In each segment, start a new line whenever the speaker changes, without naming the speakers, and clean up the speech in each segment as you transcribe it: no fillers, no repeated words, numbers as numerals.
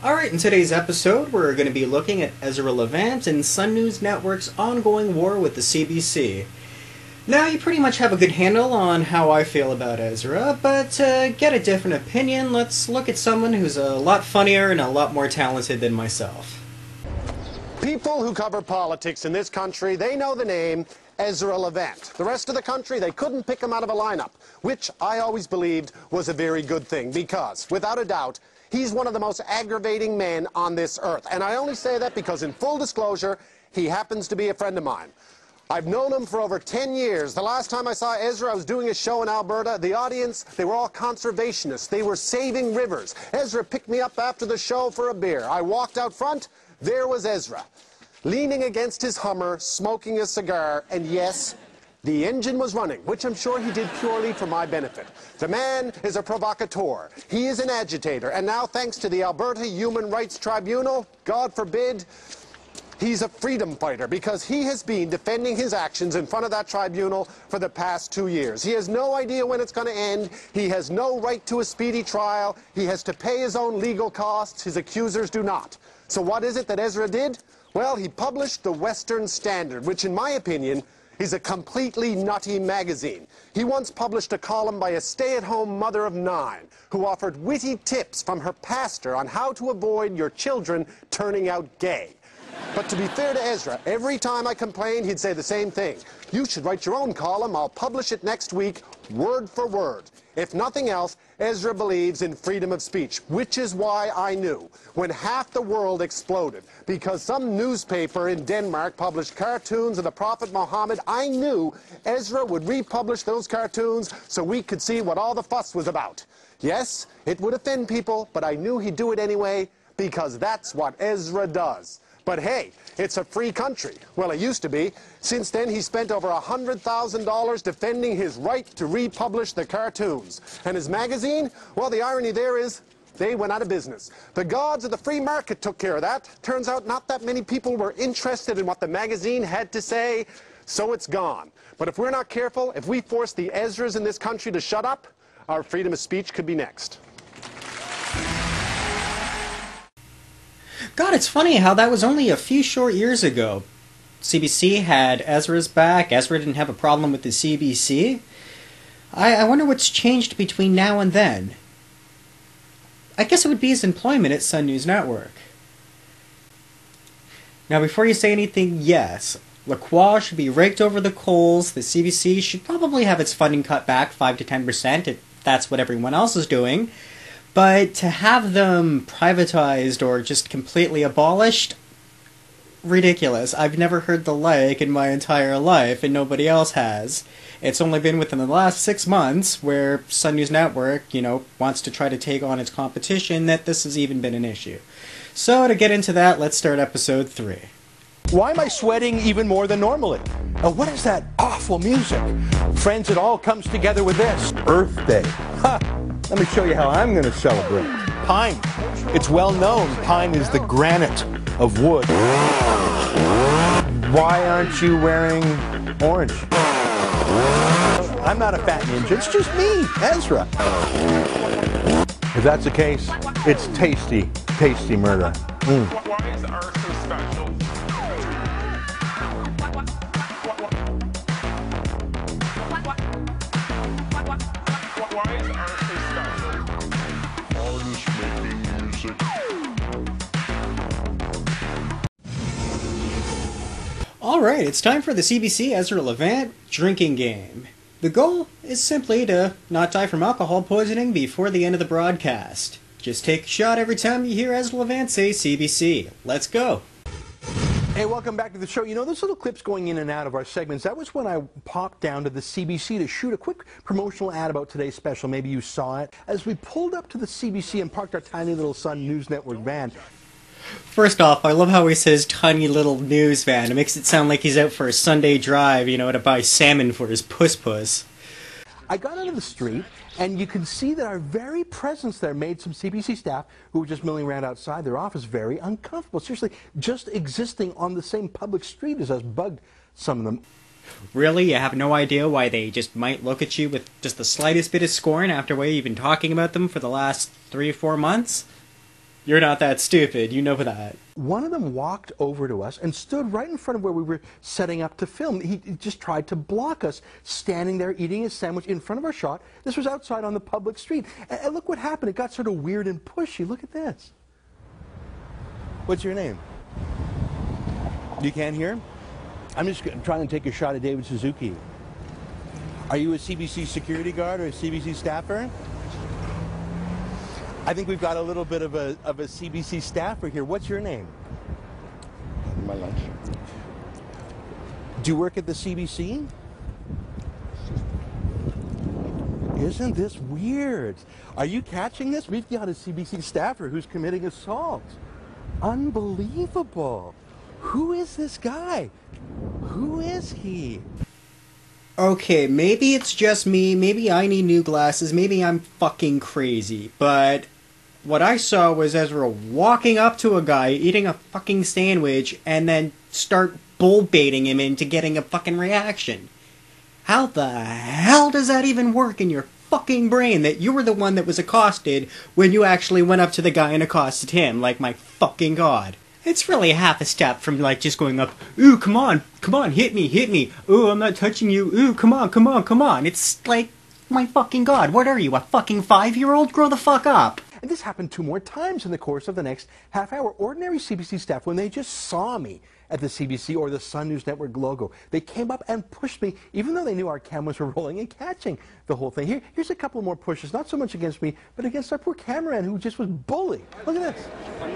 Alright, in today's episode, we're going to be looking at Ezra Levant and Sun News Network's ongoing war with the C.B.C. Now, you pretty much have a good handle on how I feel about Ezra, but to get a different opinion, let's look at someone who's a lot funnier and a lot more talented than myself.
People who cover politics in this country, they know the name Ezra Levant. The rest of the country, they couldn't pick him out of a lineup, which I always believed was a very good thing, because, without a doubt, he's one of the most aggravating men on this earth. And I only say that because, in full disclosure, he happens to be a friend of mine. I've known him for over 10 years. The last time I saw Ezra, I was doing a show in Alberta. The audience, they were all conservationists. They were saving rivers. Ezra picked me up after the show for a beer. I walked out front. There was Ezra, leaning against his Hummer, smoking a cigar, and yes, the engine was running, which I'm sure he did purely for my benefit. The man is a provocateur. He is an agitator. And now, thanks to the Alberta Human Rights Tribunal, God forbid, he's a freedom fighter, because he has been defending his actions in front of that tribunal for the past 2 years. He has no idea when it's going to end. He has no right to a speedy trial. He has to pay his own legal costs. His accusers do not. So what is it that Ezra did? Well, he published the Western Standard, which in my opinion is a completely nutty magazine. He once published a column by a stay-at-home mother of 9 who offered witty tips from her pastor on how to avoid your children turning out gay. But to be fair to Ezra, every time I complained, he'd say the same thing. You should write your own column. I'll publish it next week, word for word. If nothing else, Ezra believes in freedom of speech, which is why I knew when half the world exploded because some newspaper in Denmark published cartoons of the Prophet Muhammad. I knew Ezra would republish those cartoons so we could see what all the fuss was about. Yes, it would offend people, but I knew he'd do it anyway because that's what Ezra does. But hey, it's a free country. Well, it used to be. Since then, he spent over $100,000 defending his right to republish the cartoons. And his magazine? Well, the irony there is they went out of business. The gods of the free market took care of that. Turns out not that many people were interested in what the magazine had to say, so it's gone. But if we're not careful, if we force the Ezras in this country to shut up, our freedom of speech could be next.
God, it's funny how that was only a few short years ago. C.B.C. had Ezra's back. Ezra didn't have a problem with the C.B.C. I wonder what's changed between now and then. I guess it would be his employment at Sun News Network. Now, before you say anything, yes, LaCroix should be raked over the coals. The C.B.C. should probably have its funding cut back 5 to 10% if that's what everyone else is doing. But to have them privatized or just completely abolished, ridiculous. I've never heard the like in my entire life, and nobody else has. It's only been within the last 6 months where Sun News Network, wants to try to take on its competition that this has even been an issue. So to get into that, let's start episode 3.
Why am I sweating even more than normally? What is that awful music? Friends, it all comes together with this. Earth Day. Ha! Let me show you how I'm going to celebrate. Pine. It's well known pine is the granite of wood. Why aren't you wearing orange? I'm not a fat ninja. It's just me, Ezra. If that's the case, it's tasty, tasty murder.
Why is ours so special? Why is ours so special? Artists making music.
Alright, it's time for the C.B.C. Ezra Levant drinking game. The goal is simply to not die from alcohol poisoning before the end of the broadcast. Just take a shot every time you hear Ezra Levant say C.B.C. Let's go!
Hey, welcome back to the show. Those little clips going in and out of our segments, that was when I popped down to the C.B.C. to shoot a quick promotional ad about today's special. Maybe you saw it. As we pulled up to the C.B.C. and parked our tiny little Sun News Network van.
First off, I love how he says tiny little news van. It makes it sound like he's out for a Sunday drive, to buy salmon for his puss-puss.
I got out of the street, and you can see that our very presence there made some C.B.C. staff who were just milling around outside their office very uncomfortable. Seriously, just existing on the same public street as us bugged some of them.
Really? You have no idea why they just might look at you with just the slightest bit of scorn after what you've been talking about them for the last 3 or 4 months? You're not that stupid, you know that.
One of them walked over to us and stood right in front of where we were setting up to film. He just tried to block us, standing there eating his sandwich in front of our shot. This was outside on the public street. And look what happened. It got sort of weird and pushy. Look at this. What's your name? You can't hear? I'm just trying to take a shot at David Suzuki. Are you a CBC security guard or a CBC staffer? I think we've got a little bit of a CBC staffer here. What's your name?
My lunch.
Do you work at the CBC? Isn't this weird? Are you catching this? We've got a CBC staffer who's committing assault. Unbelievable. Who is this guy? Who is he?
Okay, maybe it's just me, maybe I need new glasses, maybe I'm fucking crazy, but what I saw was Ezra walking up to a guy, eating a fucking sandwich, and then start bull baiting him into getting a fucking reaction. How the hell does that even work in your fucking brain that you were the one that was accosted when you actually went up to the guy and accosted him? Like, my fucking god. It's really half a step from, like, just going up, ooh, come on, hit me, ooh, I'm not touching you, ooh, come on. It's like, my fucking god, what are you, a fucking 5-year-old? Grow the fuck up.
And this happened 2 more times in the course of the next half hour. Ordinary CBC staff, when they just saw me at the CBC or the Sun News Network logo, they came up and pushed me, even though they knew our cameras were rolling and catching the whole thing. Here's a couple more pushes, not so much against me, but against our poor cameraman who just was bullied. Look at this.
I'm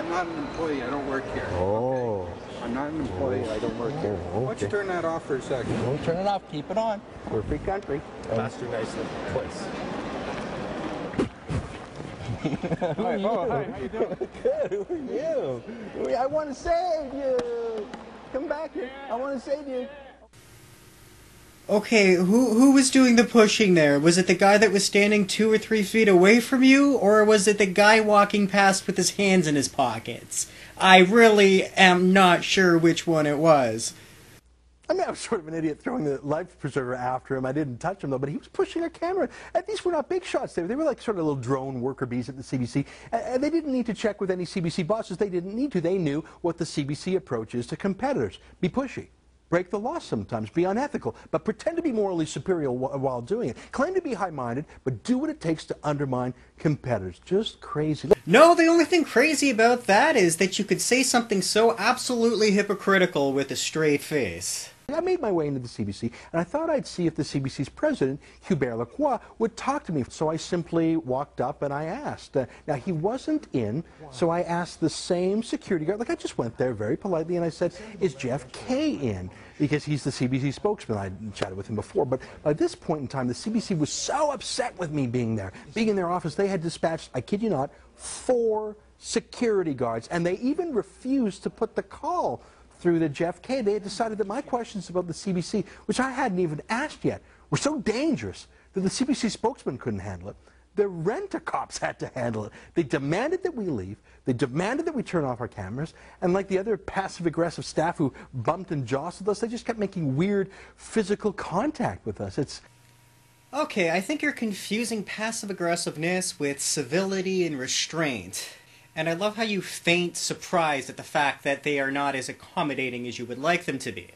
not an employee. I don't work here.
Oh.
Okay? I'm not an employee. I don't work here.
Oh,
Why don't you turn that off for a second?
Don't turn it off. Keep it on. We're a free country.
Faster, nicer place. Hi, how you doing?
Good. Who are you? I want to save you. Come back here. I want to save you.
Okay, who was doing the pushing there? Was it the guy that was standing 2 or 3 feet away from you, or was it the guy walking past with his hands in his pockets? I really am not sure which one it was.
I mean, I was sort of an idiot throwing the life preserver after him. I didn't touch him, though, but he was pushing a camera. And these were not big shots. They were like sort of little drone worker bees at the CBC. And they didn't need to check with any CBC bosses. They didn't need to. They knew what the CBC approach is to competitors. Be pushy. Break the law sometimes. Be unethical. But pretend to be morally superior while doing it. Claim to be high-minded, but do what it takes to undermine competitors. Just crazy.
No, the only thing crazy about that is that you could say something so absolutely hypocritical with a straight face.
I made my way into the CBC, and I thought I'd see if the CBC's president, Hubert Lacroix, would talk to me. So I simply walked up and I asked. Now, he wasn't in, so I asked the same security guard. Like, I just went there very politely, and I said, is Jeff Kay in? Because he's the CBC spokesman. I'd chatted with him before. But by this point in time, the CBC was so upset with me being there. Being in their office, they had dispatched, I kid you not, 4 security guards, and they even refused to put the call through to Jeff Kay. They had decided that my questions about the CBC, which I hadn't even asked yet, were so dangerous that the CBC spokesman couldn't handle it. The rent-a-cops had to handle it. They demanded that we leave. They demanded that we turn off our cameras. And like the other passive-aggressive staff who bumped and jostled us, they just kept making weird physical contact with us. It's...
Okay, I think you're confusing passive-aggressiveness with civility and restraint. And I love how you feint surprise at the fact that they are not as accommodating as you would like them to be.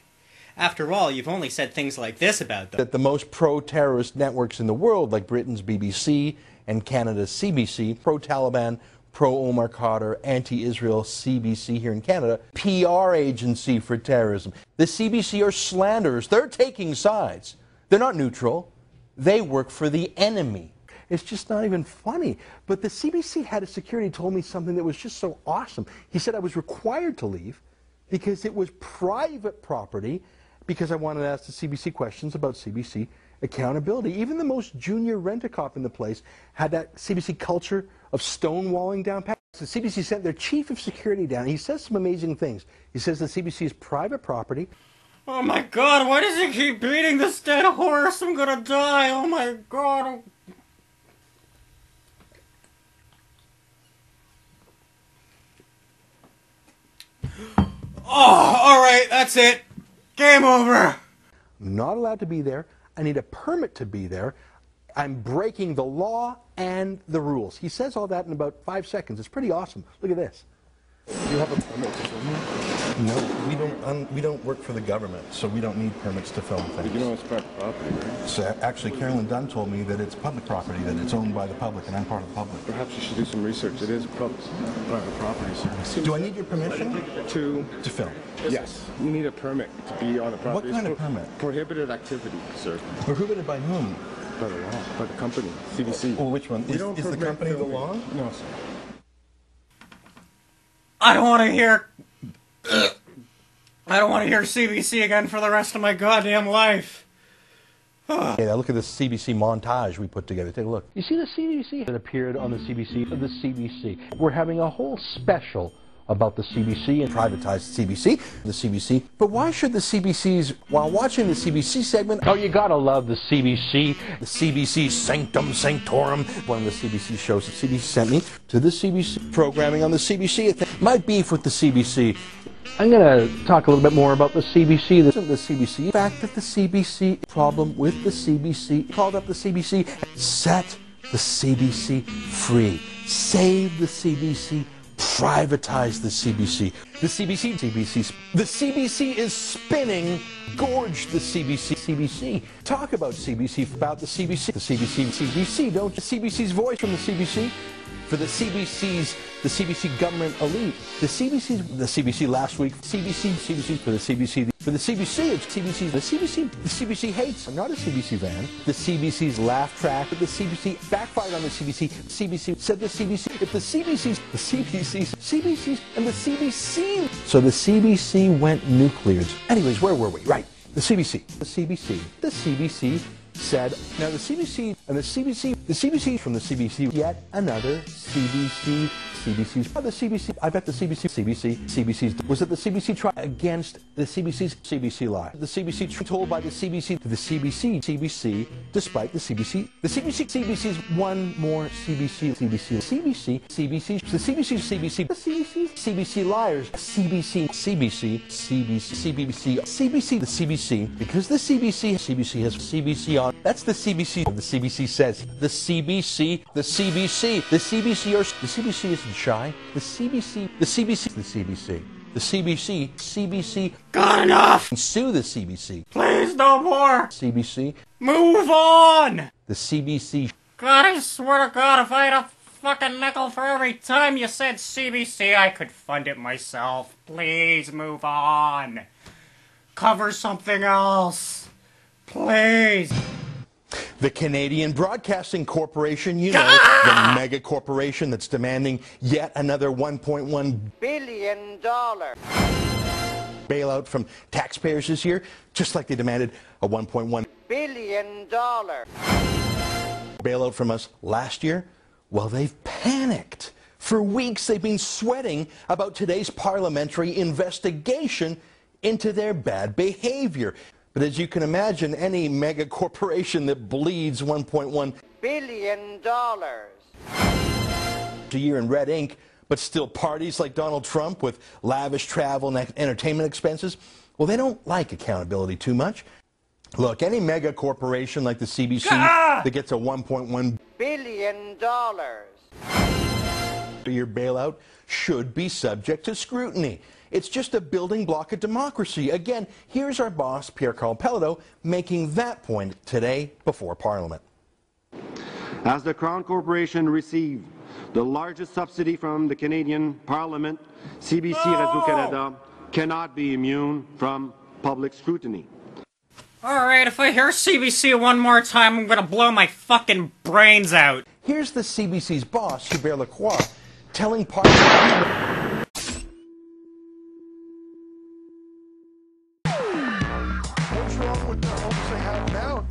After all, you've only said things like this about them.
That the most pro-terrorist networks in the world, like Britain's BBC and Canada's C.B.C, pro-Taliban, pro-Omar Khadr, anti-Israel C.B.C here in Canada, PR agency for terrorism. The C.B.C are slanderers. They're taking sides. They're not neutral. They work for the enemy. It's just not even funny. But the CBC head of security told me something that was just so awesome. He said I was required to leave because it was private property, because I wanted to ask the CBC questions about CBC accountability. Even the most junior rent-a-cop in the place had that CBC culture of stonewalling down pat. The CBC sent their chief of security down. He says some amazing things. He says the CBC is private property.
Oh my god, why does he keep beating this dead horse? I'm gonna die, oh my god. Oh, alright, that's it. Game over.
I'm not allowed to be there. I need a permit to be there. I'm breaking the law and the rules. He says all that in about 5 seconds. It's pretty awesome. Look at this.
Do you have a permit to film here?
No, we don't work for the government, so we don't need permits to film things.
But you know it's private property, right?
So actually, Carolyn Dunn told me that it's public property, that it's owned by the public, and I'm part of the public.
Perhaps you should do some research. It is private property, sir.
Do I need your permission?
To
film?
Yes. You need a permit to be on the property.
What kind of permit?
Prohibited activity, sir.
Prohibited by whom?
By the law. By the company, C.B.C.
Well, which one? Is the company the law?
No, sir.
I don't want to hear... I don't want to hear C.B.C. again for the rest of my goddamn life.
Okay, now look at this C.B.C. montage we put together. Take a look.
You see the C.B.C. that appeared on the C.B.C. of the C.B.C. We're having a whole special about the C.B.C. and
Privatized C.B.C. The C.B.C. But why should the C.B.C's, while watching the C.B.C. segment...
Oh, you gotta love the C.B.C.
The C.B.C. Sanctum Sanctorum. One of the C.B.C. shows the C.B.C. sent me to the C.B.C. programming on the C.B.C. My beef with the C.B.C.
I'm gonna talk a little bit more about the C.B.C.
The C.B.C. The fact that the C.B.C. problem with the C.B.C. called up the C.B.C. set the C.B.C. free. Save the C.B.C. Privatize the C.B.C. The C.B.C. The C.B.C. is spinning. Gorge the C.B.C. Talk about C.B.C. about the C.B.C. The C.B.C. Don't the C.B.C.'s voice from the C.B.C. For the C.B.C. government elite. The C.B.C. last week. C.B.C. for the C.B.C. For the C.B.C. it's C.B.C. The C.B.C. hates. I'm not a C.B.C. fan. The C.B.C.'s laugh track. The C.B.C. backfired on the C.B.C. C.B.C. said the C.B.C. If the C.B.C.'s and the C.B.C. So the C.B.C. went nuclear. Anyways, where were we? Right. The C.B.C. Said, now the CBC and the CBC from the CBC, yet another CBC's, the CBC, I bet the CBC's, was it the CBC tried against the CBC lie? The CBC told by the CBC to the CBC, despite the CBC's one more CBC liars, the CBC, because the CBC has CBC on. That's the CBC. The CBC says the CBC isn't shy. The CBC.
Got enough!
Sue the CBC.
Please, no more!
CBC.
Move on!
The CBC.
God, I swear to God, if I had a fucking nickel for every time you said CBC, I could fund it myself. Please move on. Cover something else. Please.
The Canadian Broadcasting Corporation, you know, the mega corporation that's demanding yet another $1.1 billion bailout from taxpayers this year, just like they demanded a $1.1 billion bailout from us last year. Well, they've panicked. For weeks, they've been sweating about today's parliamentary investigation into their bad behavior. But as you can imagine, any mega corporation that bleeds $1.1 billion a year in red ink, but still parties like Donald Trump with lavish travel and entertainment expenses, well, they don't like accountability too much. Look, any mega corporation like the CBC that gets a $1.1 billion a year bailout should be subject to scrutiny. It's just a building block of democracy. Again, here's our boss, Pierre-Carl Pelledo, making that point today before Parliament.
As the Crown Corporation received the largest subsidy from the Canadian Parliament, C.B.C. Radio-Canada cannot be immune from public scrutiny.
Alright, if I hear CBC one more time, I'm gonna blow my fucking brains out.
Here's the CBC's boss, Hubert Lacroix, telling Parliament...
What's wrong with the homes they have now?